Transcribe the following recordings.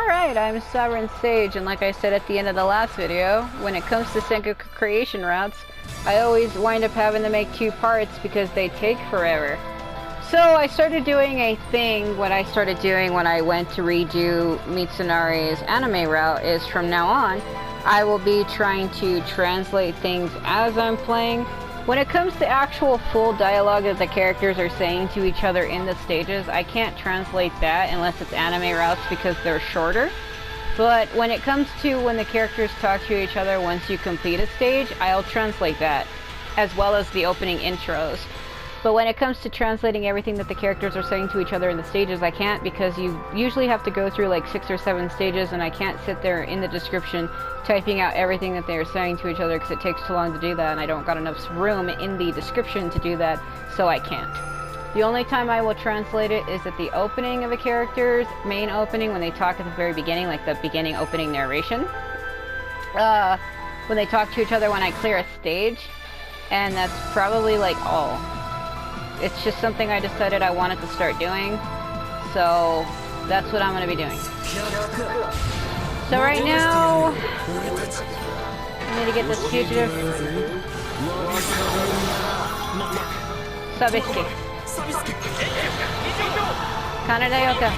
Alright, I'm Sovereign Sage, and like I said at the end of the last video, when it comes to Sengoku creation routes, I always wind up having to make 2 parts because they take forever. So I started doing a thing, what I started doing when I went to redo Mitsunare's anime route is from now on, I will be trying to translate things as I'm playing. When it comes to actual full dialogue that the characters are saying to each other in the stages, I can't translate that unless it's anime routes because they're shorter. But when it comes to when the characters talk to each other once you complete a stage, I'll translate that, as well as the opening intros. But when it comes to translating everything that the characters are saying to each other in the stages, I can't because you usually have to go through like 6 or 7 stages and I can't sit there in the description typing out everything that they are saying to each other because it takes too long to do that and I don't got enough room in the description to do that, so I can't. The only time I will translate it is at the opening of a character's main opening when they talk at the very beginning, like the beginning opening narration. When they talk to each other when I clear a stage, and that's probably like all. It's just something I decided I wanted to start doing, so that's what I'm going to be doing. So right now, I need to get this fugitive. Sabisuke. Kanada Yoka.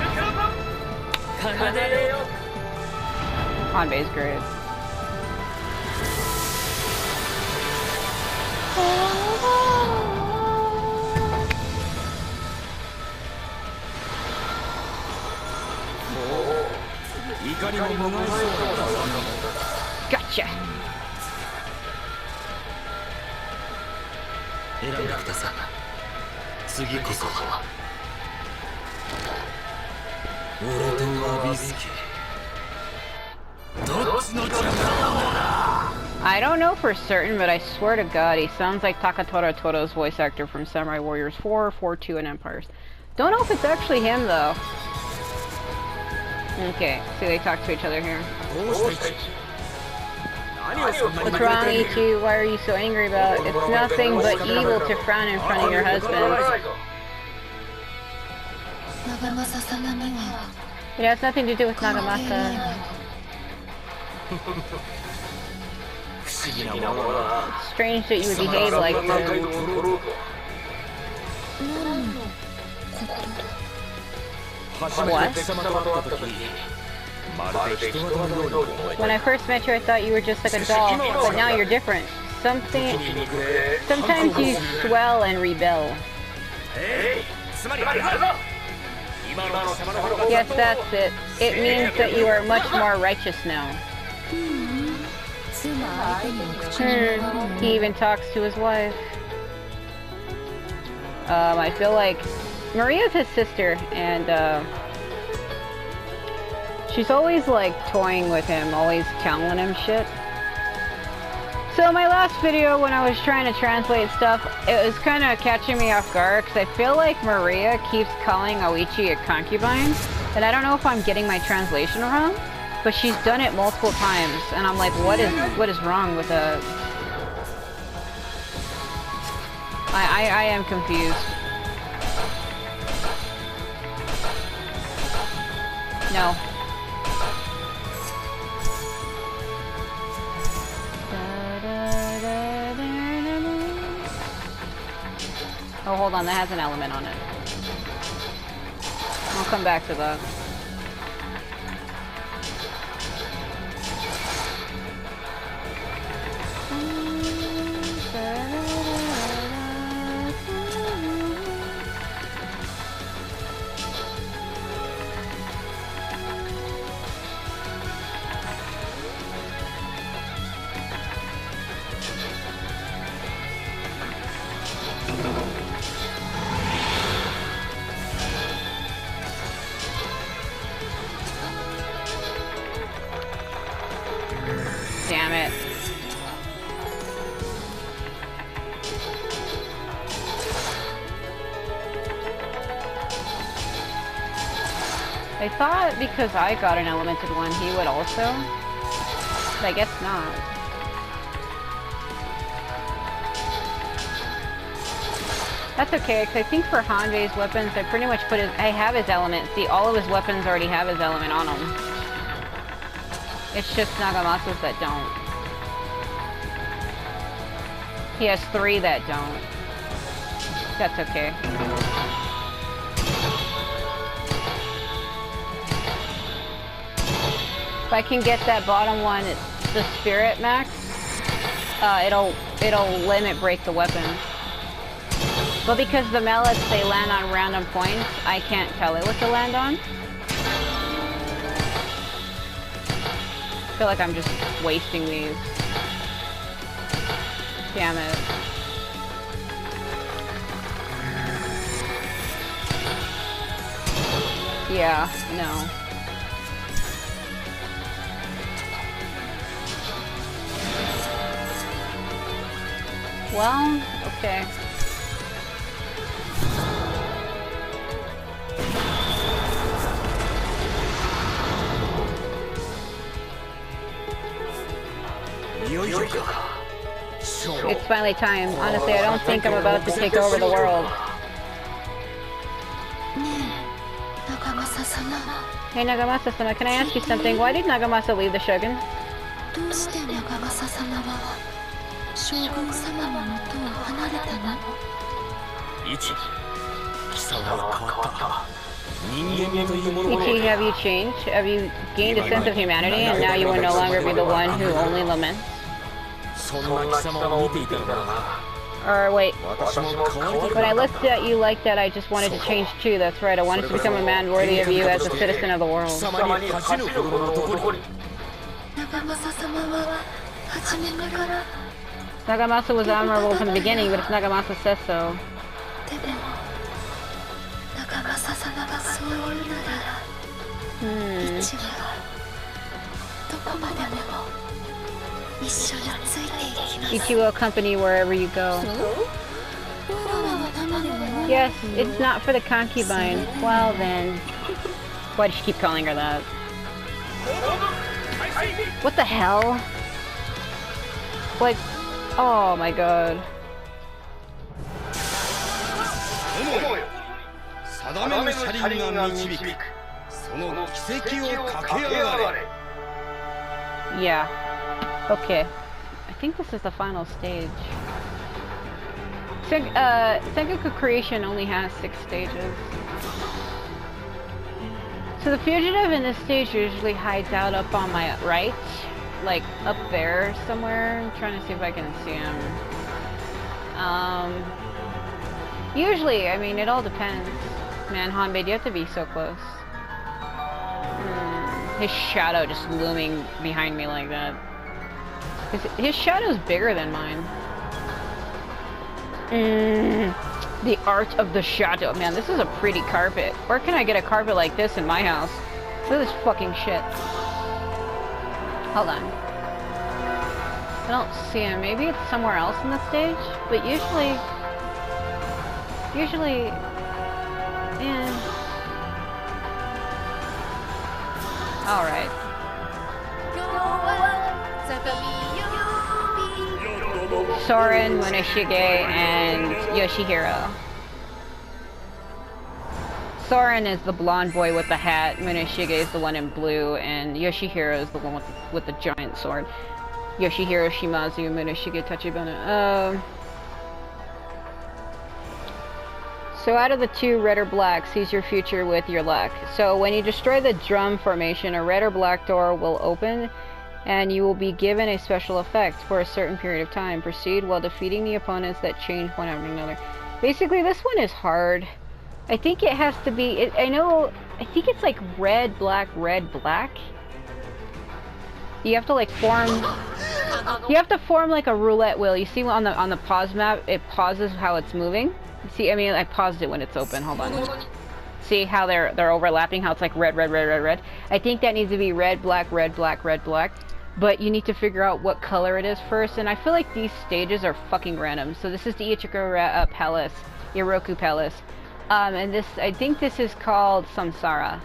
Hanbei's great. Gotcha. I don't know for certain, but I swear to God, he sounds like Takatora Toto's voice actor from Samurai Warriors 4, 4-2, and Empires. Don't know if it's actually him, though. Okay, see they talk to each other here. What's wrong, Ichi? Why are you so angry about it? It's nothing but evil to frown in front of your husband. It has nothing to do with Nagamasa. It's strange that you would behave like this. What? When I first met you, I thought you were just like a doll, but now you're different. Sometimes you swell and rebel. Yes, that's it. It means that you are much more righteous now. He even talks to his wife. I feel like Maria's his sister, and she's always like toying with him, always telling him shit. So my last video when I was trying to translate stuff, it was kind of catching me off guard because I feel like Maria keeps calling Oichi a concubine, and I don't know if I'm getting my translation wrong, but she's done it multiple times, and I'm like, what is wrong with a... I am confused. No. Oh, hold on, that has an element on it. I'll come back to that. Damn it. I thought because I got an elemented one, he would also. But I guess not. That's okay, because I think for Hanbei's weapons, I pretty much put his... I have his element. See, all of his weapons already have his element on them. It's just Nagamasa's that don't. He has 3 that don't. That's okay. If I can get that bottom one, it's the spirit max, it'll limit break the weapon. But because the mallets, they land on random points, I can't tell it what to land on. I feel like I'm just wasting these. Damn it. Yeah, no. Well, okay. It's finally time. Honestly, I don't think I'm about to take over the world. Hey Nagamasa-sama, can I ask you something? Why did Nagamasa leave the Shogun? Ichi, have you changed? Have you gained a sense of humanity and now you will no longer be the one who only laments? Or wait, when I looked at you like that, I just wanted to change too. That's right, I wanted to become a man worthy of you as a citizen of the world. Nagamasa was honorable from the beginning, but if Nagamasa says so. Ichi will accompany you wherever you go. Yes, it's not for the concubine. Well then. Why does she keep calling her that? What the hell? Like, oh my god. Yeah. Okay. I think this is the final stage. Sengoku creation only has 6 stages. So the fugitive in this stage usually hides out up on my right. Like, up there somewhere. I'm trying to see if I can see him. Usually, I mean, it all depends. Man, Hanbei, do you have to be so close? His shadow just looming behind me like that. His shadow's bigger than mine. The art of the shadow. Man, this is a pretty carpet. Where can I get a carpet like this in my house? Look at this fucking shit. Hold on. I don't see him. Maybe it's somewhere else in the stage? But usually... Alright. Sorin, Muneshige, and Yoshihiro. Sorin is the blonde boy with the hat, Muneshige is the one in blue, and Yoshihiro is the one with the giant sword. Yoshihiro Shimazu, Muneshige Tachibana. So out of the 2, red or black, seize your future with your luck. So when you destroy the drum formation, a red or black door will open, and you will be given a special effect for a certain period of time. Proceed while defeating the opponents that change one after another. Basically, this one is hard. I think it has to be... I think it's like red, black, red, black. You have to like form... You have to form like a roulette wheel. You see on the pause map, it pauses how it's moving. See, I mean, I paused it when it's open. Hold on. See how they're overlapping? How it's like red, red, red, red, red. I think that needs to be red, black, red, black, red, black. But you need to figure out what color it is first. And I feel like these stages are fucking random. So this is the Ichiko Palace, Eiroku Palace, and this, I think this is called Samsara.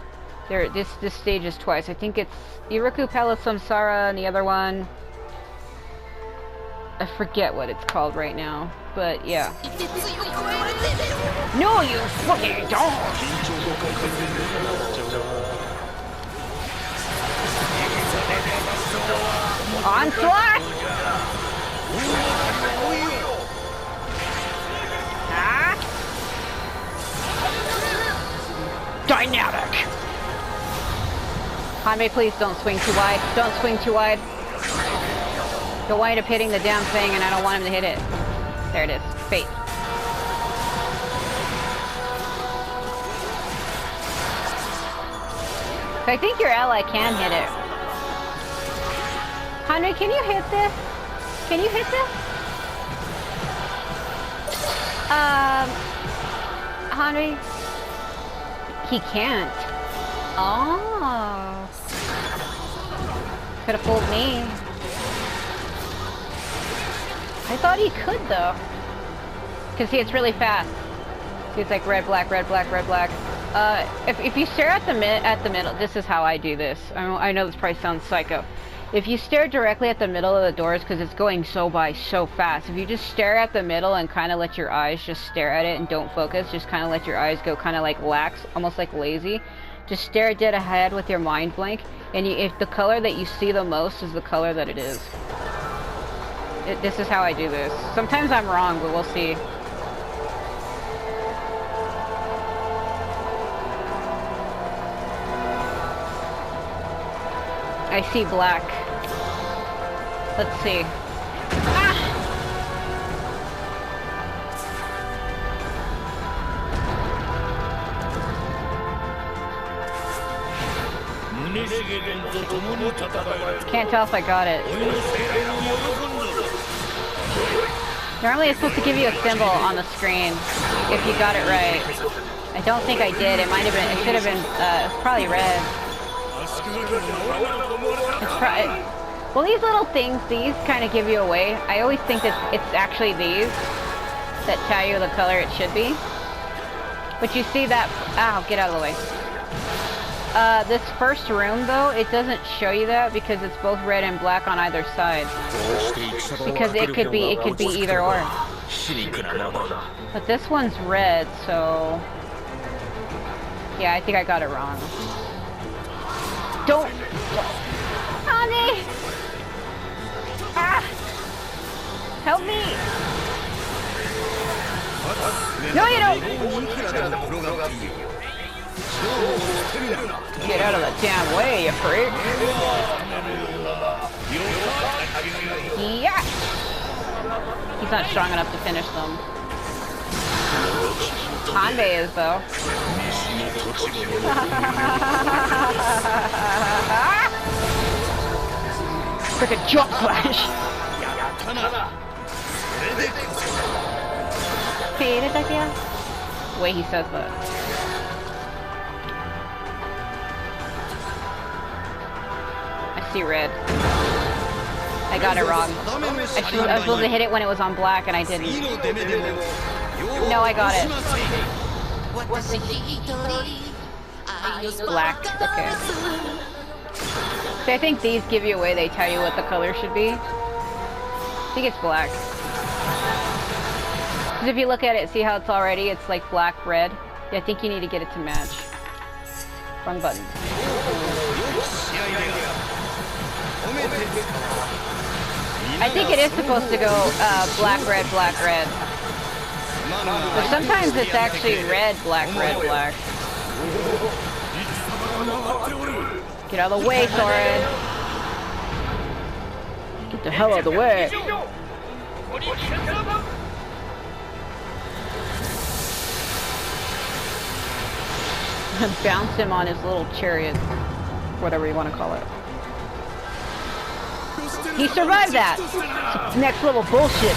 This stage is twice. I think it's Eiroku Palace, Samsara, and the other one, I forget what it's called right now. But yeah. No, you fucking don't! Onslaught! Ah! Dynamic! Hanbei, please don't swing too wide. Don't swing too wide. You'll wind up hitting the damn thing and I don't want him to hit it. There it is. Fate. I think your ally can hit it. Hanbei, can you hit this? Can you hit this? Hanbei? He can't. Oh. Could have fooled me. I thought he could though. Cause see, it's really fast. See, it's like red, black, red, black, red, black. If you stare at the middle, this is how I do this. I know this probably sounds psycho. If you stare directly at the middle of the doors, because it's going by so fast, if you just stare at the middle and kind of let your eyes just stare at it and don't focus, just kind of let your eyes go kind of like lax, almost like lazy, just stare dead ahead with your mind blank, and if the color that you see the most is the color that it is. This is how I do this. Sometimes I'm wrong, but we'll see. I see black. Let's see. Ah! Can't tell if I got it. Normally it's supposed to give you a symbol on the screen if you got it right. I don't think I did. It might have been, it should have been, it's probably red. Well, these little things, these kind of give you away. I always think that it's actually these that tell you the color it should be. But you see that, ow, get out of the way. This first room though, it doesn't show you that because it's both red and black on either side. Because it could be either or. But this one's red, so yeah, I think I got it wrong. Don't, Honey! Ah! Help me! No, you don't! Get out of the damn way, you freak! Yeah! He's not strong enough to finish them. Hanbei is, though. Frickin' jump flash! The way he says that. I see red. I got it wrong. I was supposed to hit it when it was on black and I didn't. No, I got it. Black. Okay. So I think these give you away. They tell you what the color should be. I think it's black. Because if you look at it, see how it's already, it's like black, red. Yeah, I think you need to get it to match. Wrong button. I think it is supposed to go black, red, black, red. But sometimes it's actually red, black, red, black. Get out of the way, Sorin! Get the hell out of the way! Bounce him on his little chariot. Whatever you want to call it. He survived that! Next level bullshit!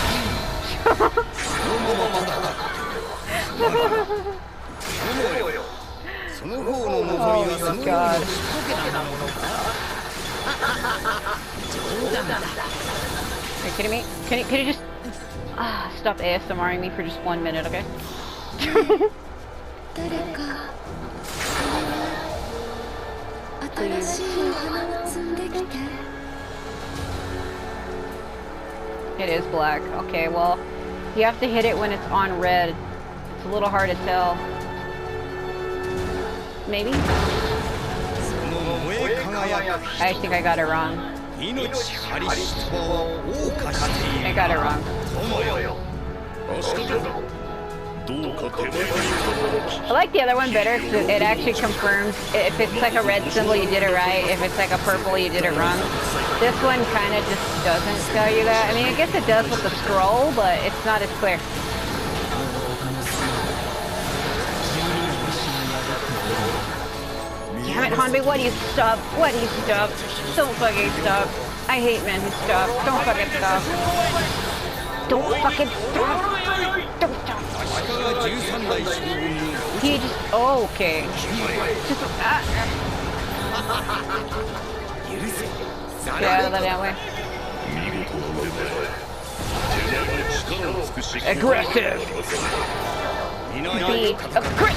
Oh my god. Are you kidding me? Can you just stop ASMRing me for just 1 minute, okay? It is black. Okay, well, you have to hit it when it's on red. It's a little hard to tell. Maybe? I think I got it wrong. I got it wrong. I like the other one better because it actually confirms if it's like a red symbol you did it right, if it's like a purple you did it wrong. This one kind of just doesn't tell you that. I mean, I guess it does with the scroll, but it's not as clear. Damn it, Hanbei, why do you stop? Why do you stop? Don't fucking stop. I hate men who stop. Don't fucking stop. Don't fucking stop. Don't stop. He just... Oh, okay. Just... Get out of that way. Aggressive. Be aggressive.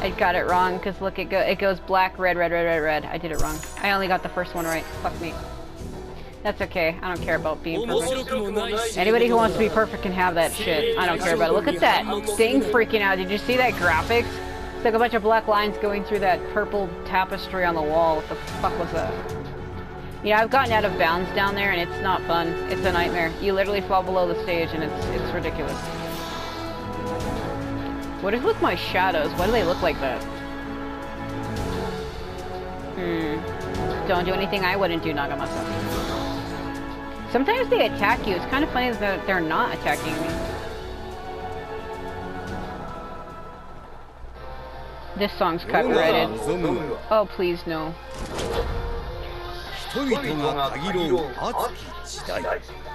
I got it wrong because look, it goes black, red, red, red, red, red. I did it wrong. I only got the first one right. Fuck me. That's okay. I don't care about being perfect. Anybody who wants to be perfect can have that shit. I don't care about it. Look at that thing freaking out. Did you see that graphics? It's like a bunch of black lines going through that purple tapestry on the wall. What the fuck was that? Yeah, I've gotten out of bounds down there and it's not fun. It's a nightmare. You literally fall below the stage and it's ridiculous. What is with my shadows? Why do they look like that? Don't do anything I wouldn't do, Nagamasa. Sometimes they attack you. It's kind of funny that they're not attacking me. This song's copyrighted. Oh, please, no. I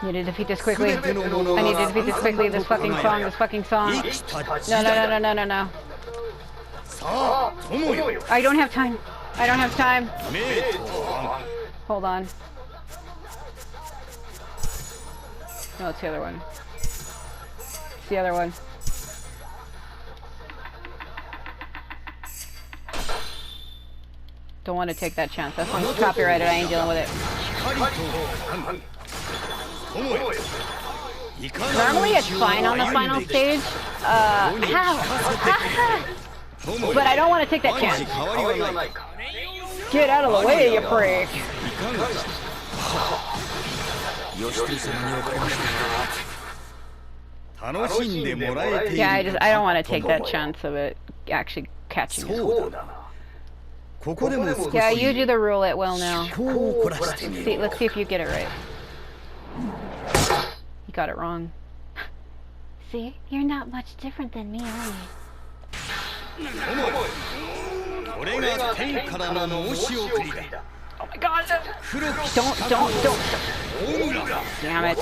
need to defeat this quickly. I need to defeat this quickly. This fucking song. This fucking song. No, no, no, no, no, no, no. I don't have time. I don't have time. Hold on. No, it's the other one. It's the other one. Don't want to take that chance. That song's copyrighted. I ain't dealing with it. Normally it's fine on the final stage. But I don't want to take that chance. Get out of the way, you freak. Yeah, I don't want to take that chance of it actually catching me. Yeah, you do the roulette well now. Let's see if you get it right. You got it wrong. See? You're not much different than me, are you? Oh my god! Don't. Damn it.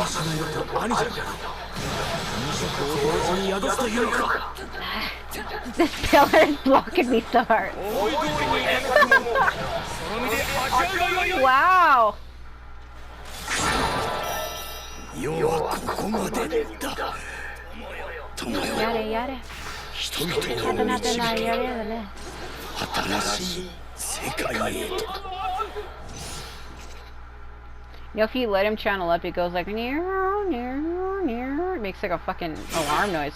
This pillar is blocking me so hard. Wow! Yare. You know, if you let him channel up, it goes like near. It makes like a fucking alarm noise.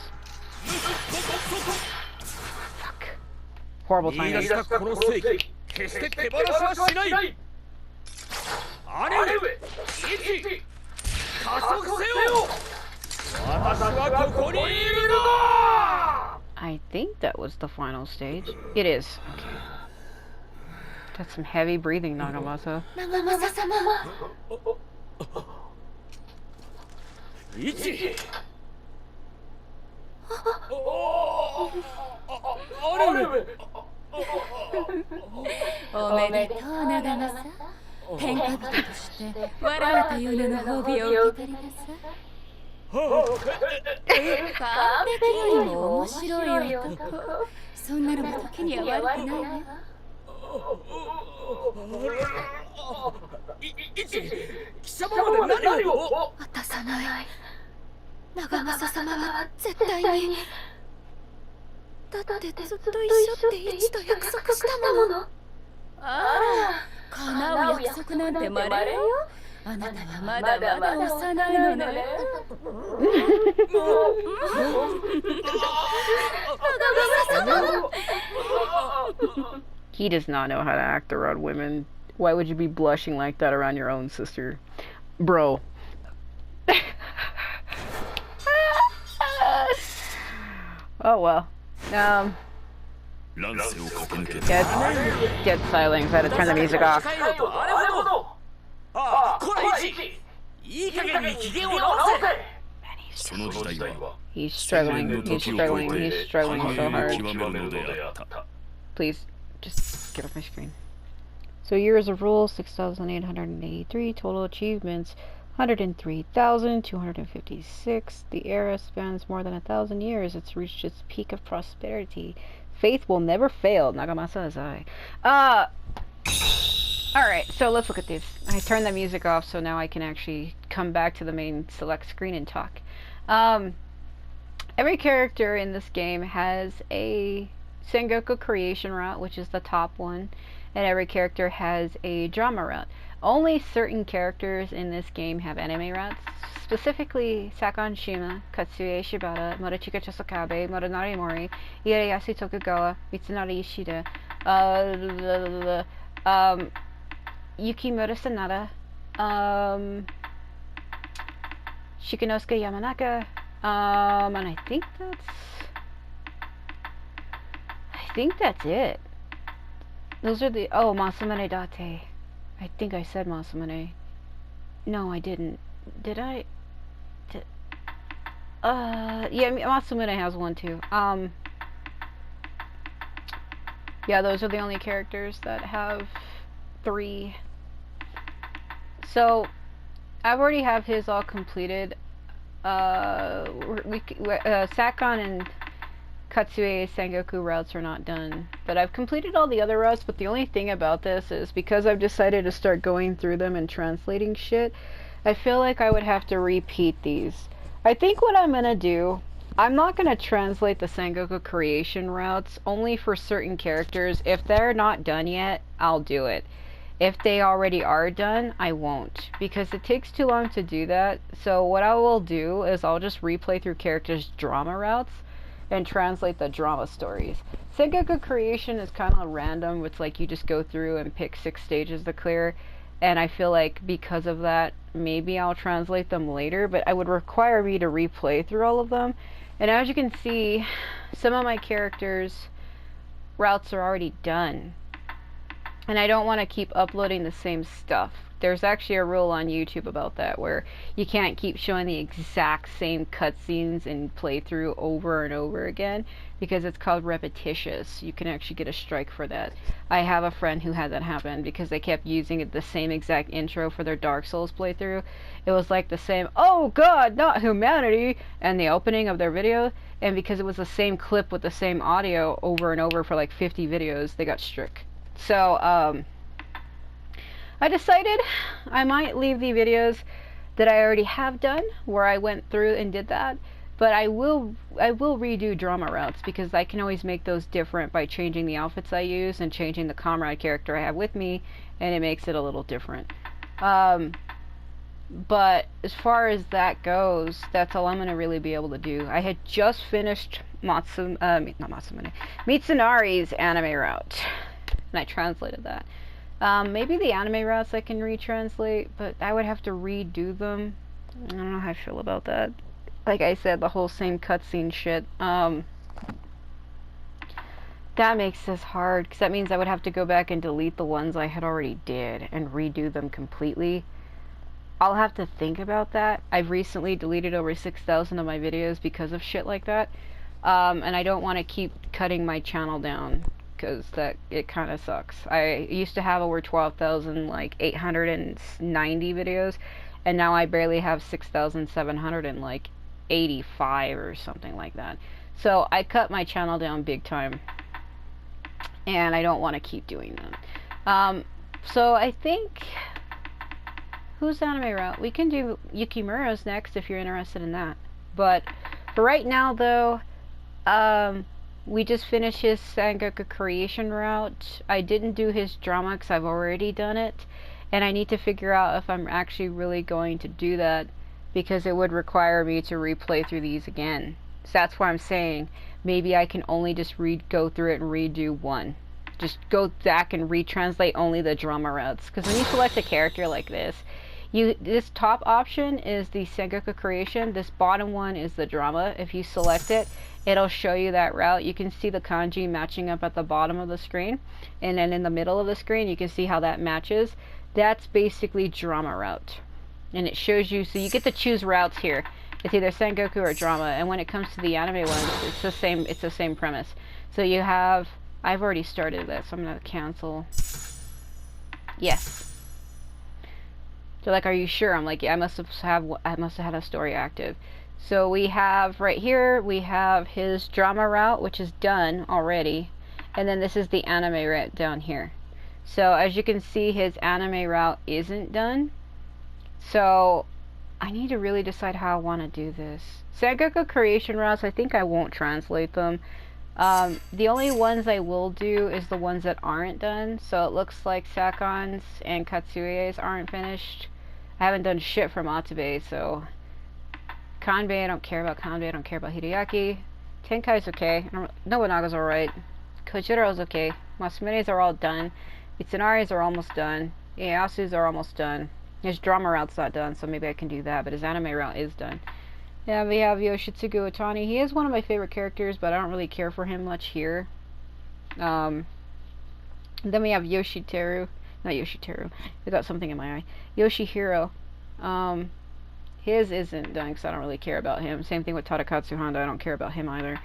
Fuck. Horrible timing. I think that was the final stage. It is. Okay. That's some heavy breathing, Nagamasa. だってずっと一緒ってイチと約束したもの。ああ、叶う約束なんてまれよ。あなたはまだまだ幼いのね。He does not know how to act around women. Why would you be blushing like that around your own sister? Bro. Oh well. Get silence. I had to turn the music off. He's struggling so hard. Please, just get off my screen. So years of rule, 6,883. Total achievements, 103,256. The era spans more than 1,000 years. It's reached its peak of prosperity. Faith will never fail. Nagamasa Azai. Alright, so let's look at this. I turned the music off so now I can actually come back to the main select screen and talk. Every character in this game has a Sengoku creation route, which is the top one, and every character has a drama route. Only certain characters in this game have anime routes, specifically Sakon Shima, Katsuye Shibata, Muneshige Tachibana, Morinari Mori, Ieyasu Tokugawa, Mitsunari Ishida, Yukimura Sanada, Shikanosuke Yamanaka, and I think that's it. Those are the, oh, Masamune Date. I think I said Masamune. No, I didn't. Did I? Yeah, Masamune has one too. Yeah, those are the only characters that have 3. So, I've already have his all completed. Sakon and Katsue's Sengoku routes are not done, but I've completed all the other routes. But the only thing about this is because I've decided to start going through them and translating shit, I feel like I would have to repeat these. I think what I'm gonna do, I'm not gonna translate the Sengoku creation routes only for certain characters. If they're not done yet, I'll do it. If they already are done, I won't, because it takes too long to do that. So what I will do is I'll just replay through characters' drama routes and translate the drama stories. Sengoku creation is kind of random. It's like you just go through and pick 6 stages to clear, and I feel like because of that, maybe I'll translate them later, but it would require me to replay through all of them. And as you can see, some of my characters' routes are already done. And I don't want to keep uploading the same stuff. There's actually a rule on YouTube about that where you can't keep showing the exact same cutscenes and playthrough over and over again because it's called repetitious. You can actually get a strike for that. I have a friend who had that happen because they kept using the same exact intro for their Dark Souls playthrough. It was like the same, "Oh God, not humanity," and the opening of their video, and because it was the same clip with the same audio over and over for like 50 videos, they got strick. So, I decided I might leave the videos that I already have done, where I went through and did that, but I will redo drama routes, because I can always make those different by changing the outfits I use and changing the Comrade character I have with me, and it makes it a little different. But as far as that goes, that's all I'm going to really be able to do. I had just finished Mitsunari's anime route, and I translated that. Maybe the anime routes I can retranslate, but I would have to redo them. I don't know how I feel about that. Like I said, the whole same cutscene shit. That makes this hard, because that means I would have to go back and delete the ones I had already did and redo them completely. I'll have to think about that. I've recently deleted over 6,000 of my videos because of shit like that. And I don't want to keep cutting my channel down, because it kind of sucks. I used to have over 12,000, like 890 videos, and now I barely have 6,785 or something like that. So I cut my channel down big time, and I don't want to keep doing that. So I think, who's anime route? We can do Yukimura's next if you're interested in that. But for right now, though, we just finished his Sengoku creation route. I didn't do his drama because I've already done it, and I need to figure out if I'm actually really going to do that, because it would require me to replay through these again. So that's why I'm saying maybe I can only just go through it and redo one. Just go back and retranslate only the drama routes, because when you select a character like this, this top option is the Sengoku creation, this bottom one is the drama. If you select it, it'll show you that route. You can see the kanji matching up at the bottom of the screen, and then in the middle of the screen you can see how that matches. That's basically drama route, and it shows you, so you get to choose routes here. It's either Sengoku or drama, and when it comes to the anime ones, it's the same premise. So you have, I've already started this, so I'm gonna cancel. Yes. They're like, are you sure? I'm like, yeah, I must have had a story active. So we have right here, we have his drama route, which is done already, and then this is the anime route down here. So as you can see, his anime route isn't done. So I need to really decide how I want to do this. Sengoku creation routes, I think I won't translate them. The only ones I will do is the ones that aren't done. So it looks like Sakon's and Katsuie's aren't finished. I haven't done shit from Atabe, so Hanbei, I don't care about Hanbei, I don't care about Hideaki. Tenkai's okay. Nobunaga's alright. Kojiro's okay. Masumine's are all done. Mitsunari's are almost done. Ieyasu's are almost done. His drama route's not done, so maybe I can do that, but his anime route is done. Yeah, we have Yoshitsugu Otani. He is one of my favorite characters, but I don't really care for him much here. Then we have Yoshiteru. Not Yoshiteru. I got something in my eye. Yoshihiro. His isn't done because I don't really care about him. Same thing with Tadakatsu Honda. I don't care about him either.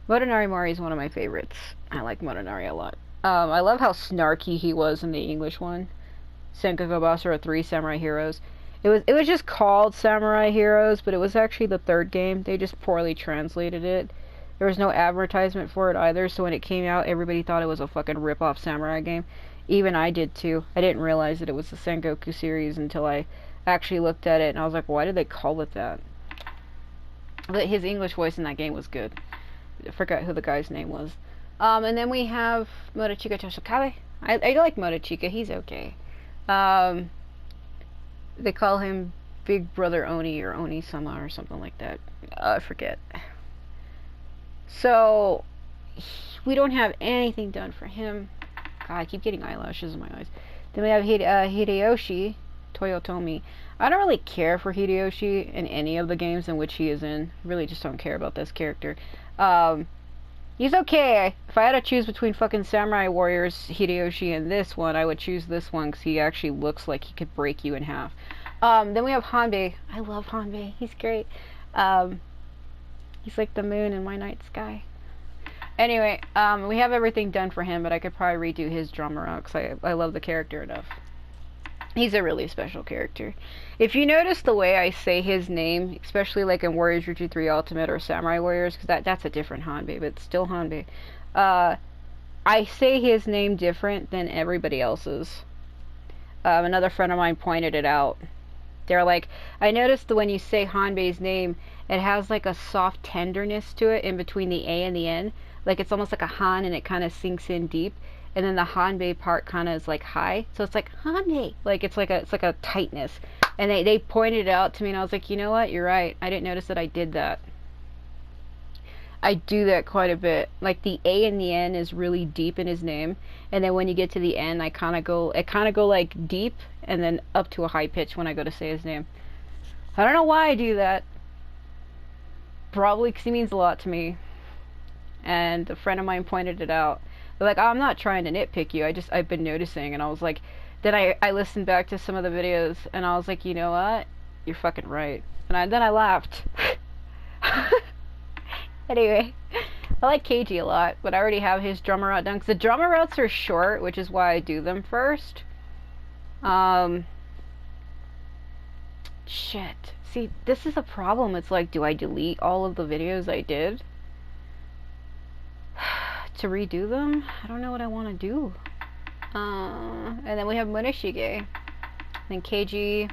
Motonari Mori is one of my favorites. I like Motonari a lot. I love how snarky he was in the English one. Sengoku Basara 3 Samurai Heroes. It was just called Samurai Heroes, but it was actually the third game. They just poorly translated it. There was no advertisement for it either, so when it came out, everybody thought it was a fucking rip-off samurai game. Even I did too. I didn't realize that it was the Sengoku series until I actually looked at it, and I was like, why did they call it that? But his English voice in that game was good. I forgot who the guy's name was. And then we have Muneshige Tachibana. I like Muneshige, he's okay. They call him Big Brother Oni or Oni-sama or something like that. I forget. So, we don't have anything done for him. God, I keep getting eyelashes in my eyes. Then we have Hideyoshi Toyotomi. I don't really care for Hideyoshi in any of the games in which he is in. Really just don't care about this character. He's okay. If I had to choose between fucking Samurai Warriors, Hideyoshi, and this one, I would choose this one because he actually looks like he could break you in half. Then we have Hanbei. I love Hanbei. He's great. He's like the moon in my night sky. Anyway, we have everything done for him, but I could probably redo his drama route because I love the character enough. He's a really special character. If you notice the way I say his name, especially like in Warriors Retreat 3 Ultimate or Samurai Warriors, because that's a different Hanbei, but it's still Hanbei. I say his name different than everybody else's. Another friend of mine pointed it out. They're like, I noticed that when you say Hanbei's name, it has like a soft tenderness to it in between the A and the N. Like it's almost like a Han and it kind of sinks in deep. And then the Hanbei part kind of is like high. So it's like Hanbei. Like it's like a tightness. And they pointed it out to me and I was like, you know what? You're right. I didn't notice that I did that. I do that quite a bit. Like the A and the N is really deep in his name. And then when you get to the N, it kind of go like deep and then up to a high pitch when I go to say his name. I don't know why I do that. Probably because he means a lot to me. And a friend of mine pointed it out. They're like, oh, I'm not trying to nitpick you. I've been noticing. And I was like, then I listened back to some of the videos and I was like, you know what? You're fucking right. And then I laughed. Anyway, I like KG a lot, but I already have his drama route done. Because the drama routes are short, which is why I do them first. Shit. See, this is a problem. It's like, do I delete all of the videos I did to redo them? I don't know what I want to do. And then we have Muneshige. Then KG.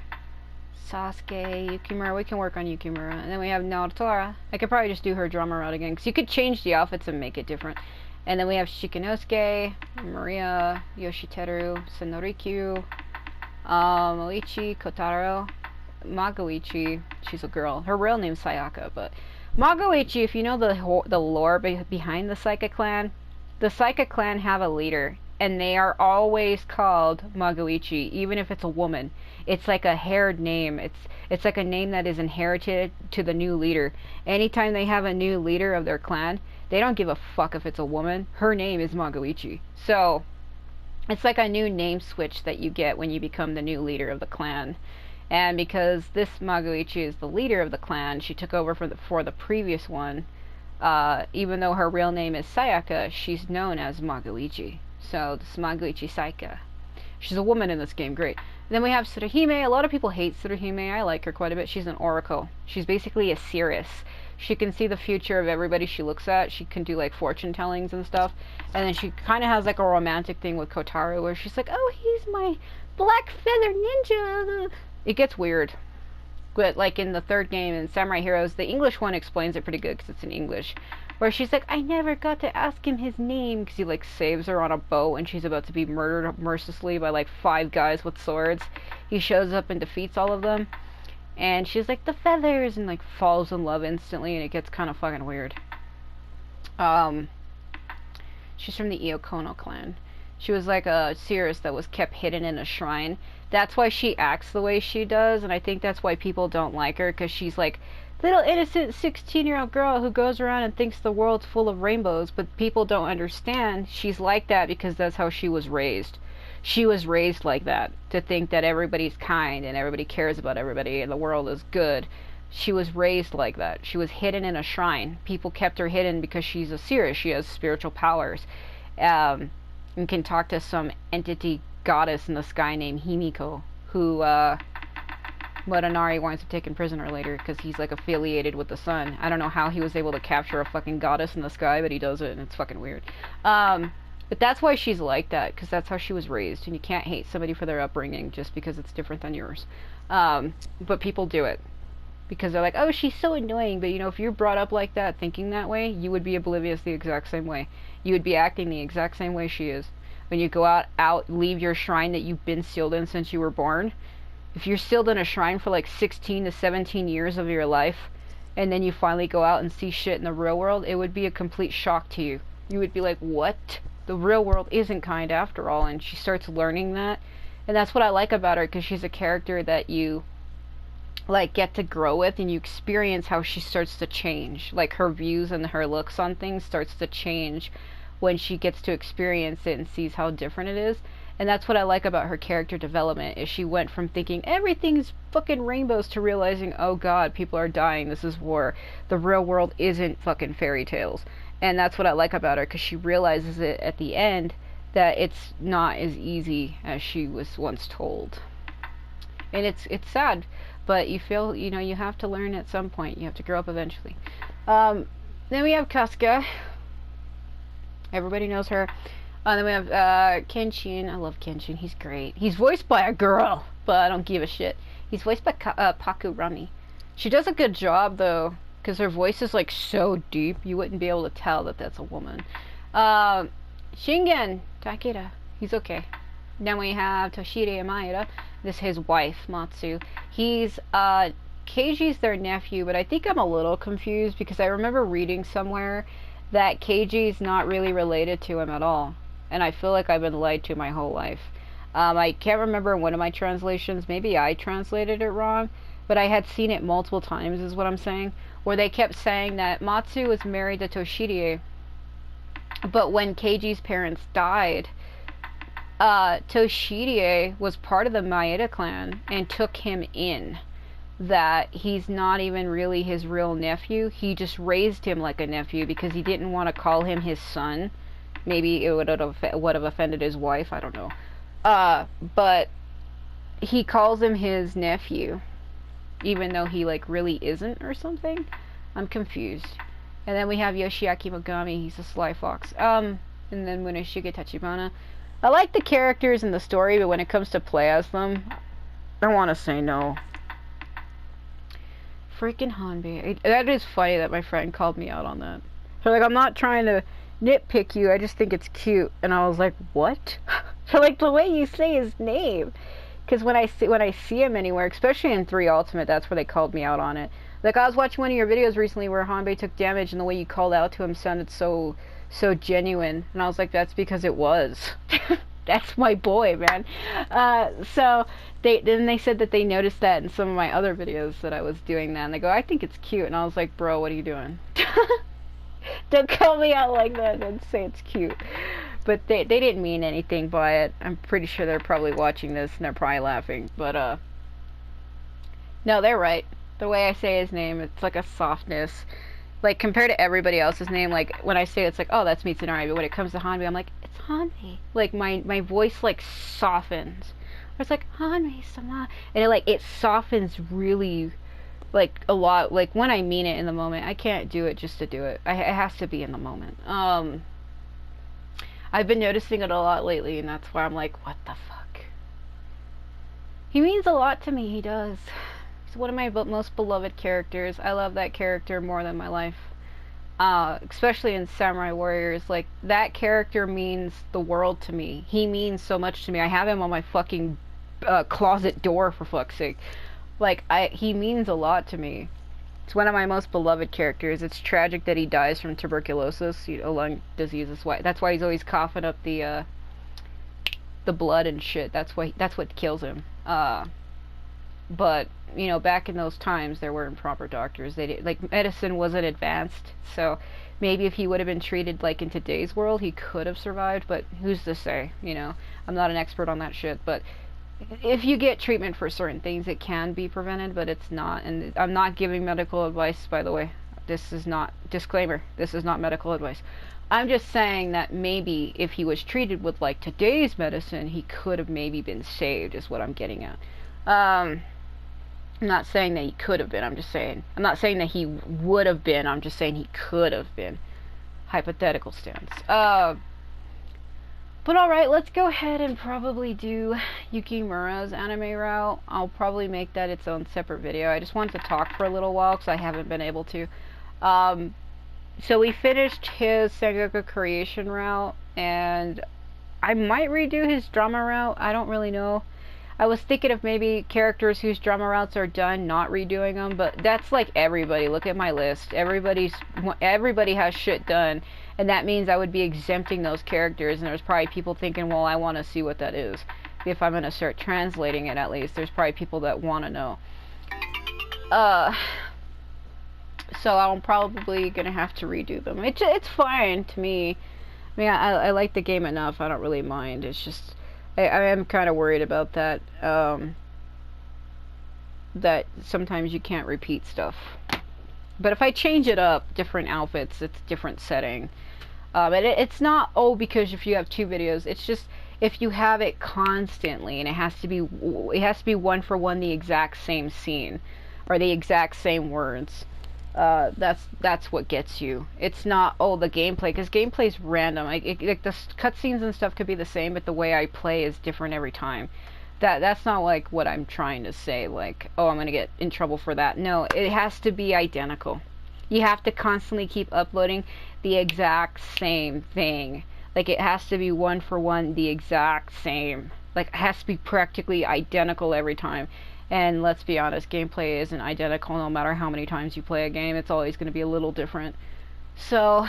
Sasuke, Yukimura. We can work on Yukimura. And then we have Naotora. I could probably just do her drama route again, because you could change the outfits and make it different. And then we have Shikinosuke, Maria, Yoshiteru, Rikyu, Moichi, Kotaro, Magoichi. She's a girl. Her real name's Sayaka, but Magoichi, if you know the lore behind the Saika clan have a leader, and they are always called Magoichi, even if it's a woman. It's like a haired name. It's like a name that is inherited to the new leader. Anytime they have a new leader of their clan, they don't give a fuck if it's a woman. Her name is Magoichi. So it's like a new name switch that you get when you become the new leader of the clan. And because this Magoichi is the leader of the clan, she took over for the previous one. Even though her real name is Sayaka, she's known as Magoichi. So this Magoichi Saika. She's a woman in this game, great. Then we have Tsuruhime. A lot of people hate Tsuruhime. I like her quite a bit. She's an oracle. She's basically a seeress. She can see the future of everybody she looks at. She can do like fortune tellings and stuff. And then she kind of has like a romantic thing with Kotaro where she's like, oh, he's my black feather ninja. It gets weird. But like in the third game in Samurai Heroes, the English one explains it pretty good because it's in English. Where she's like, I never got to ask him his name, because he like saves her on a boat and she's about to be murdered mercilessly by like 5 guys with swords. He shows up and defeats all of them. And she's like, the feathers, and like falls in love instantly, and it gets kind of fucking weird. She's from the Iokono clan. She was like a seeress that was kept hidden in a shrine. That's why she acts the way she does, and I think that's why people don't like her, because she's like little innocent 16-year-old girl who goes around and thinks the world's full of rainbows, but people don't understand she's like that because that's how she was raised. She was raised like that, to think that everybody's kind and everybody cares about everybody and the world is good. She was raised like that. She was hidden in a shrine. People kept her hidden because she's a seeress. She has spiritual powers. And can talk to some entity goddess in the sky named Himiko, who Motonari winds up taking prisoner later because he's like affiliated with the sun. I don't know how he was able to capture a fucking goddess in the sky, but he does it, and it's fucking weird. But that's why she's like that, because that's how she was raised, and you can't hate somebody for their upbringing just because it's different than yours. But people do it because they're like, oh, she's so annoying, but you know, if you're brought up like that, thinking that way, you would be oblivious the exact same way. You would be acting the exact same way she is. When you go out, leave your shrine that you've been sealed in since you were born. If you're sealed in a shrine for like 16 to 17 years of your life, and then you finally go out and see shit in the real world, it would be a complete shock to you. You would be like, what? The real world isn't kind after all. And she starts learning that. And that's what I like about her, because she's a character that you like get to grow with, and you experience how she starts to change. Like her views and her looks on things starts to change when she gets to experience it and sees how different it is. And that's what I like about her character development, is she went from thinking everything's fucking rainbows to realizing, oh god, people are dying, this is war. The real world isn't fucking fairy tales. And that's what I like about her, because she realizes it at the end that it's not as easy as she was once told. And it's sad, but you feel, you know, you have to learn at some point. You have to grow up eventually. Then we have Kasuga. Everybody knows her. Then we have Kenshin. I love Kenshin. He's great. He's voiced by a girl, but I don't give a shit. He's voiced by Paku Rami. She does a good job, though, because her voice is like so deep, you wouldn't be able to tell that that's a woman. Shingen Takeda. He's okay. Then we have Toshire Maeda. This is his wife, Matsu. He's Keiji's their nephew, but I think I'm a little confused because I remember reading somewhere that Keiji's not really related to him at all. And I feel like I've been lied to my whole life. I can't remember in one of my translations, maybe I translated it wrong, but I had seen it multiple times is what I'm saying, where they kept saying that Matsu was married to Toshire, but when Keiji's parents died, Toshire was part of the Maeda clan and took him in. That he's not even really his real nephew. He just raised him like a nephew because he didn't want to call him his son. Maybe it would have offended his wife, I don't know. But he calls him his nephew, even though he like really isn't or something. I'm confused. And then we have Yoshiaki Mogami, he's a sly fox. And then Muneshige Tachibana. I like the characters in the story, but when it comes to play as them, I want to say no. Freaking Hanbei. That is funny that my friend called me out on that. So, like, I'm not trying to nitpick you, I just think it's cute. And I was like, what? So, like, the way you say his name. Because when I see him anywhere, especially in 3 Ultimate, that's where they called me out on it. Like, I was watching one of your videos recently where Hanbei took damage, and the way you called out to him sounded so genuine. And I was like, that's because it was. That's my boy, man. So then they said that they noticed that in some of my other videos that I was doing that, and they go, I think it's cute. And I was like, bro, what are you doing? Don't call me out like that and say it's cute. But they didn't mean anything by it. I'm pretty sure they're probably watching this and they're probably laughing. But no, they're right. The way I say his name, it's like a softness. Like, compared to everybody else's name, like, when I say it, it's like, oh, that's Mitsunari. But when it comes to Hanbei, I'm like, it's Hanbei. Like, my voice, like, softens. Or it's like, Hanbei-sama. And it softens really, like, a lot. Like, when I mean it in the moment, I can't do it just to do it. It has to be in the moment. I've been noticing it a lot lately, and that's why I'm like, what the fuck? He means a lot to me, he does. He's one of my most beloved characters. I love that character more than my life. Especially in Samurai Warriors, like, that character means the world to me. He means so much to me. I have him on my fucking closet door, for fuck's sake. Like, he means a lot to me. It's one of my most beloved characters. It's tragic that he dies from tuberculosis, a lung disease. That's why he's always coughing up the blood and shit. That's what kills him. But you know, back in those times, there weren't proper doctors. Medicine wasn't advanced, so maybe if he would have been treated like in today's world, he could have survived. But who's to say? You know, I'm not an expert on that shit, but if you get treatment for certain things, it can be prevented, but it's not. And I'm not giving medical advice, by the way. This is not, disclaimer, this is not medical advice. I'm just saying that maybe if he was treated with, like, today's medicine, he could have maybe been saved, is what I'm getting at. I'm not saying that he could have been, I'm not saying that he would have been, I'm just saying he could have been. Hypothetical stance. But alright, let's go ahead and probably do Yukimura's anime route. I'll probably make that its own separate video. I just wanted to talk for a little while because I haven't been able to. So we finished his Sengoku creation route, and I might redo his drama route. I don't really know. I was thinking of maybe characters whose drama routes are done, not redoing them, but that's like everybody. Look at my list. Everybody has shit done. And that means I would be exempting those characters, and there's probably people thinking, well, I want to see what that is. If I'm going to start translating it, at least, there's probably people that want to know. So I'm probably going to have to redo them. It's fine to me. I mean, I like the game enough, I don't really mind. It's just, I am kind of worried about that, that sometimes you can't repeat stuff. But if I change it up, different outfits, it's different setting. And it's not, because if you have 2 videos, it's just if you have it constantly, and it has to be one for one the exact same scene, or the exact same words. That's what gets you. It's not, the gameplay, because gameplay's random. Like the cutscenes and stuff could be the same, but the way I play is different every time. That's not like what I'm trying to say, like, I'm gonna get in trouble for that. No, it has to be identical. You have to constantly keep uploading the exact same thing. Like, it has to be one for one the exact same. Like, it has to be practically identical every time. And let's be honest, gameplay isn't identical no matter how many times you play a game. It's always going to be a little different. So,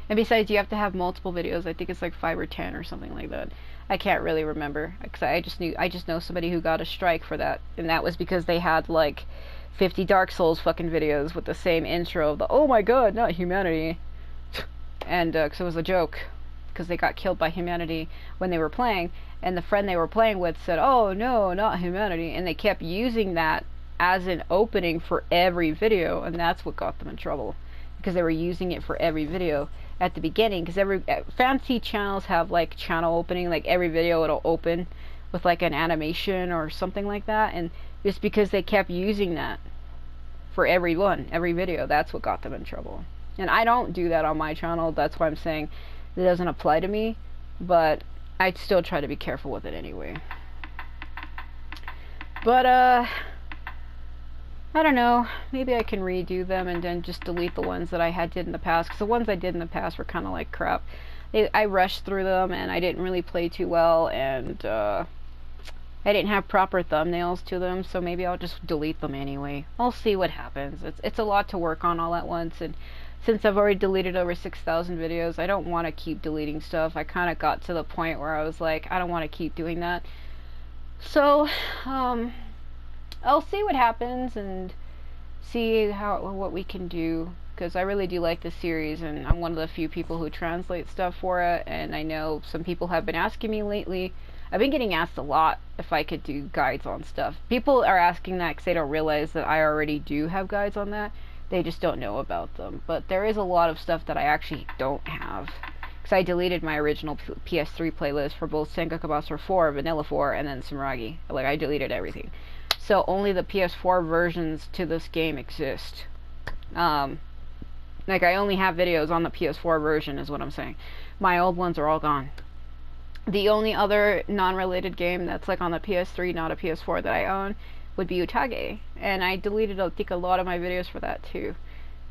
and besides, you have to have multiple videos. I think it's like 5 or 10 or something like that. I can't really remember, because I just know somebody who got a strike for that, and that was because they had like 50 Dark Souls fucking videos with the same intro of the, oh my god, not humanity, and because it was a joke, because they got killed by humanity when they were playing, and the friend they were playing with said, oh no, not humanity, and they kept using that as an opening for every video, and that's what got them in trouble, because they were using it for every video at the beginning, because every fancy channels have like channel opening, like every video it'll open with like an animation or something like that, and just because they kept using that for every video, that's what got them in trouble. And I don't do that on my channel. That's why I'm saying it doesn't apply to me, but I'd still try to be careful with it anyway. But I don't know, maybe I can redo them and then just delete the ones that I did in the past, because the ones I did in the past were kind of like crap. I rushed through them and I didn't really play too well, and I didn't have proper thumbnails to them, so maybe I'll just delete them anyway. I'll see what happens. It's a lot to work on all at once, and since I've already deleted over 6,000 videos, I don't want to keep deleting stuff. I kind of got to the point where I was like, I don't want to keep doing that. So, I'll see what happens and see what we can do, because I really do like this series, and I'm one of the few people who translate stuff for it, and I know some people have been asking me lately. I've been getting asked a lot if I could do guides on stuff. People are asking that because they don't realize that I already do have guides on that. They just don't know about them. But there is a lot of stuff that I actually don't have, because I deleted my original PS3 playlist for both Sengoku Basara 4, Vanilla 4, and then Samuragi. Like, I deleted everything. So only the PS4 versions to this game exist. Like, I only have videos on the PS4 version, is what I'm saying. My old ones are all gone. The only other non-related game that's like on the PS3, not a PS4, that I own would be Utage, and I deleted, I think, a lot of my videos for that too.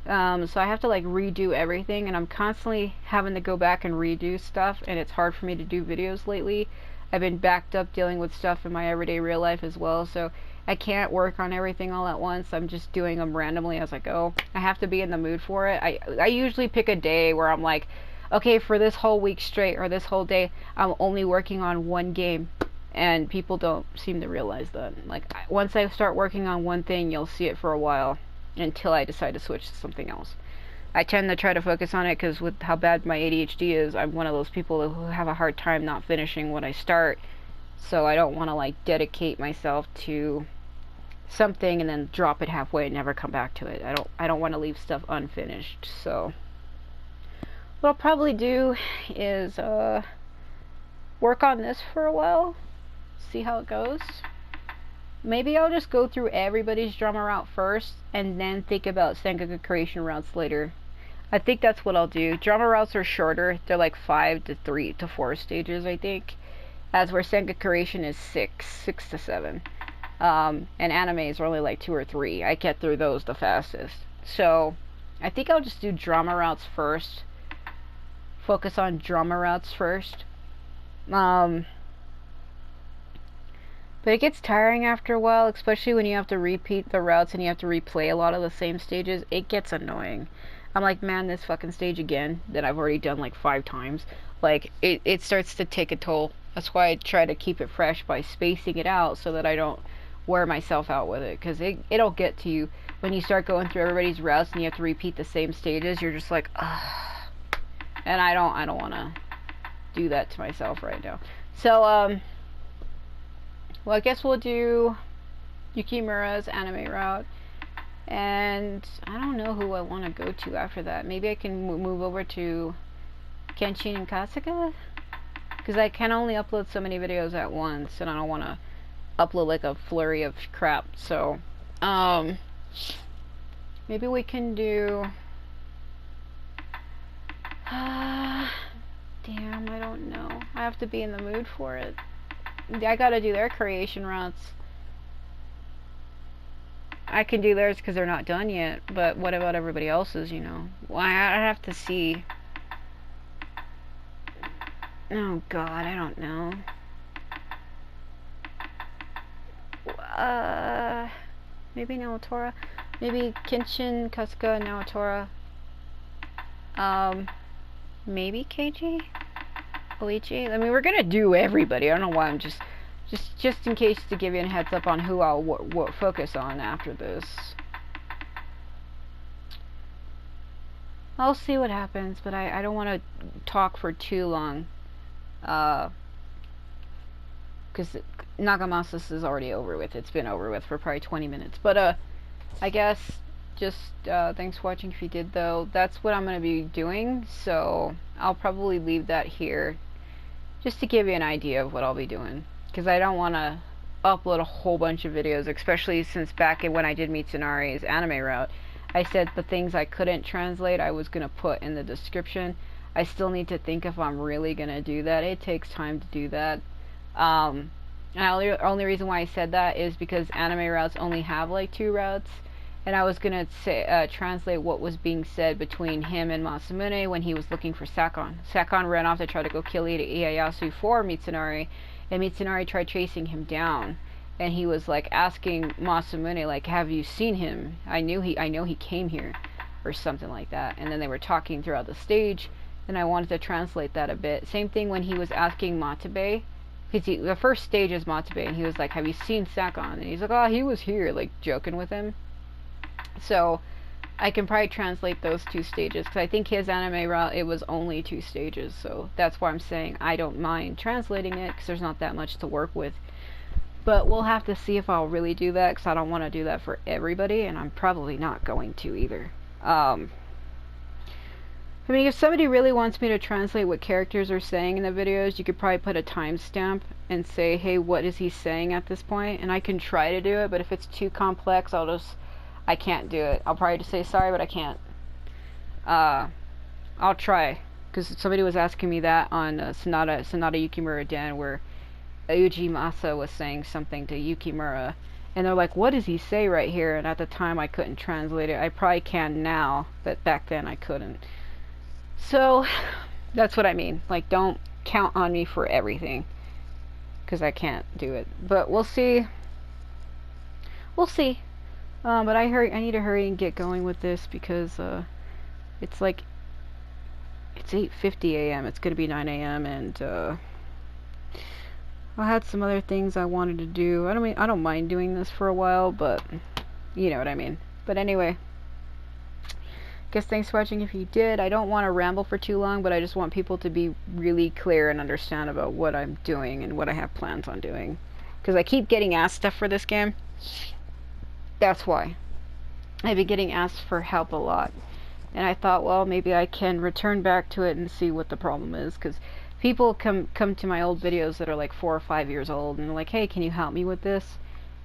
So I have to like redo everything, and I'm constantly having to go back and redo stuff, and it's hard for me to do videos lately. I've been backed up dealing with stuff in my everyday real life as well, so I can't work on everything all at once. I'm just doing them randomly as I go. I have to be in the mood for it. I usually pick a day where I'm like, okay, for this whole week straight, or this whole day, I'm only working on one game. And people don't seem to realize that. Like, once I start working on one thing, you'll see it for a while, until I decide to switch to something else. I tend to try to focus on it, because with how bad my ADHD is, I'm one of those people who have a hard time not finishing what I start. So I don't want to, like, dedicate myself to something and then drop it halfway and never come back to it. I don't want to leave stuff unfinished. So what I'll probably do is work on this for a while, see how it goes. Maybe I'll just go through everybody's drama route first and then think about Sengoku creation routes later. I think that's what I'll do. Drama routes are shorter. They're like 5 to 3 to 4 stages, I think. As where Sengoku creation is 6 to 7. And animes are only like 2 or 3. I get through those the fastest. So I think I'll just do drama routes first. Focus on drama routes first. But it gets tiring after a while, especially when you have to repeat the routes and you have to replay a lot of the same stages. It gets annoying. I'm like, man, this fucking stage again that I've already done like 5 times. Like, it starts to take a toll. That's why I try to keep it fresh by spacing it out so that I don't wear myself out with it. Because it'll get to you when you start going through everybody's routes and you have to repeat the same stages. You're just like, ugh. And I don't want to do that to myself right now. So, well, I guess we'll do Yukimura's anime route, and I don't know who I want to go to after that. Maybe I can move over to Kenshin and Kasuga, because I can only upload so many videos at once, and I don't want to upload like a flurry of crap. So, maybe we can do... damn, I don't know. I have to be in the mood for it. I gotta do their creation routes. I can do theirs because they're not done yet, but what about everybody else's, you know? Well, I have to see. Oh god, I don't know. Maybe Naotora? Maybe Kenshin, Kasuga, Naotora. Maybe KG? Oichi? I mean, we're gonna do everybody. I don't know why I'm just in case to give you a heads up on who I'll focus on after this. I'll see what happens, but I don't want to talk for too long. Because Nagamasa is already over with. It's been over with for probably 20 minutes. But, I guess, just, thanks for watching if you did, though. That's what I'm going to be doing, so I'll probably leave that here. Just to give you an idea of what I'll be doing. Because I don't want to upload a whole bunch of videos, especially since back when I did Mitsunari's anime route, I said the things I couldn't translate I was going to put in the description. I still need to think if I'm really going to do that. It takes time to do that. And the only reason why I said that is because anime routes only have like 2 routes. and I was gonna say translate what was being said between him and Masamune when he was looking for Sakon. Sakon ran off to try to go kill Ieyasu for Mitsunari, and Mitsunari tried chasing him down, and he was like asking Masamune, like, have you seen him? I know he came here, or something like that. And then they were talking throughout the stage, and I wanted to translate that a bit. Same thing when he was asking Matabe, because the first stage is Matabe, and he was like, have you seen Sakon? And he's like, oh, he was here, like joking with him. So I can probably translate those 2 stages, because I think his anime route, it was only 2 stages, so that's why I'm saying I don't mind translating it, because there's not that much to work with. But we'll have to see if I'll really do that, because I don't want to do that for everybody, and I'm probably not going to either. I mean, if somebody really wants me to translate what characters are saying in the videos, you could probably put a timestamp and say, hey, what is he saying at this point? And I can try to do it, but if it's too complex, I can't do it. I'll probably just say sorry, but I can't. I'll try, because somebody was asking me that on Sonata Yukimura Den, where Ujimasa was saying something to Yukimura, and they're like, what does he say right here? And at the time I couldn't translate it. I probably can now, but back then I couldn't. So that's what I mean. Like, don't count on me for everything, because I can't do it. But we'll see. We'll see. But I need to hurry and get going with this, because it's like, it's 8:50 a.m. It's gonna be 9 a.m. and I had some other things I wanted to do. I don't mind doing this for a while, but you know what I mean. But anyway, guess thanks for watching if you did. I don't want to ramble for too long, but I just want people to be really clear and understand about what I'm doing and what I have plans on doing, because I keep getting asked stuff for this game. That's why. I've been getting asked for help a lot. And I thought, well, maybe I can return back to it and see what the problem is. Because people come to my old videos that are like 4 or 5 years old, and they're like, hey, can you help me with this?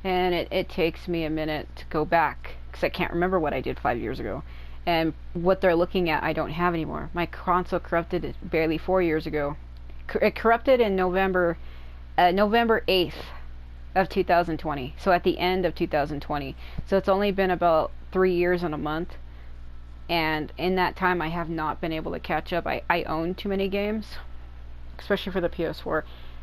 And it takes me a minute to go back, because I can't remember what I did 5 years ago. And what they're looking at, I don't have anymore. My console corrupted barely 4 years ago. It corrupted in November 8th. Of 2020, so at the end of 2020, so it's only been about 3 years and a month, and in that time I have not been able to catch up. I own too many games, especially for the PS4.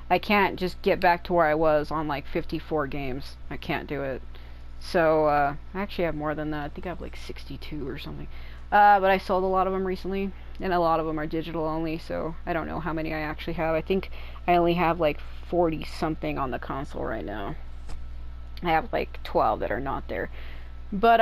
I can't just get back to where I was on like 54 games. I can't do it. So I actually have more than that. I think I have like 62 or something, but I sold a lot of them recently, and a lot of them are digital only, so I don't know how many I actually have. I think I only have like 40 something on the console right now. I have like 12 that are not there. But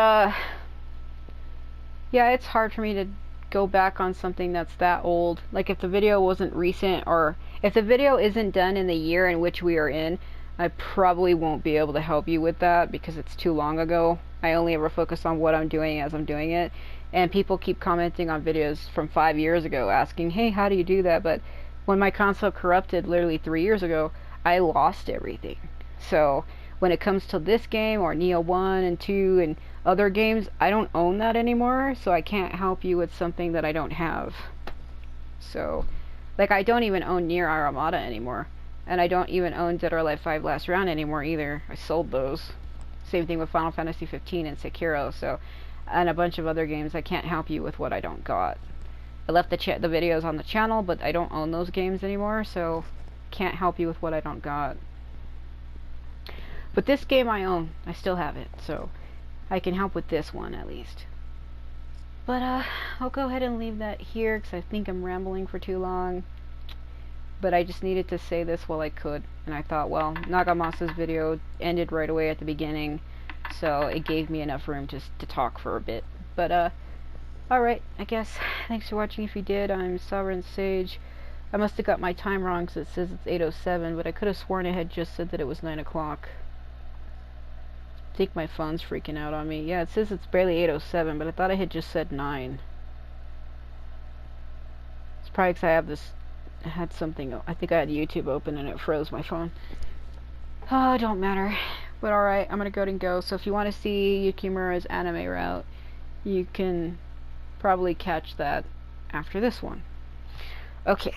yeah, it's hard for me to go back on something that's that old. Like, if the video wasn't recent, or if the video isn't done in the year in which we are in, I probably won't be able to help you with that, because it's too long ago. I only ever focus on what I'm doing as I'm doing it. And people keep commenting on videos from 5 years ago asking, hey, how do you do that? But when my console corrupted literally 3 years ago, I lost everything. So when it comes to this game, or Neo 1 and 2 and other games, I don't own that anymore, so I can't help you with something that I don't have. So, like, I don't even own Nier Automata anymore. And I don't even own Dead or Alive 5 Last Round anymore either. I sold those. Same thing with Final Fantasy 15 and Sekiro, so, and a bunch of other games. I can't help you with what I don't got. I left the videos on the channel, but I don't own those games anymore, so can't help you with what I don't got. But this game I own. I still have it, so I can help with this one at least. But I'll go ahead and leave that here, because I think I'm rambling for too long. But I just needed to say this while I could, and I thought, well, Nagamasa's video ended right away at the beginning, so it gave me enough room to talk for a bit. But alright, I guess. Thanks for watching if you did. I'm Sovereign Sage. I must have got my time wrong, because it says it's 8:07, but I could have sworn it had just said that it was 9 o'clock. I think my phone's freaking out on me. Yeah, it says it's barely 8:07, but I thought I had just said 9. It's probably because I had something, I think I had YouTube open and it froze my phone. Oh, it don't matter. But alright, I'm gonna go ahead and go. So if you want to see Yukimura's anime route, you can probably catch that after this one. Okay.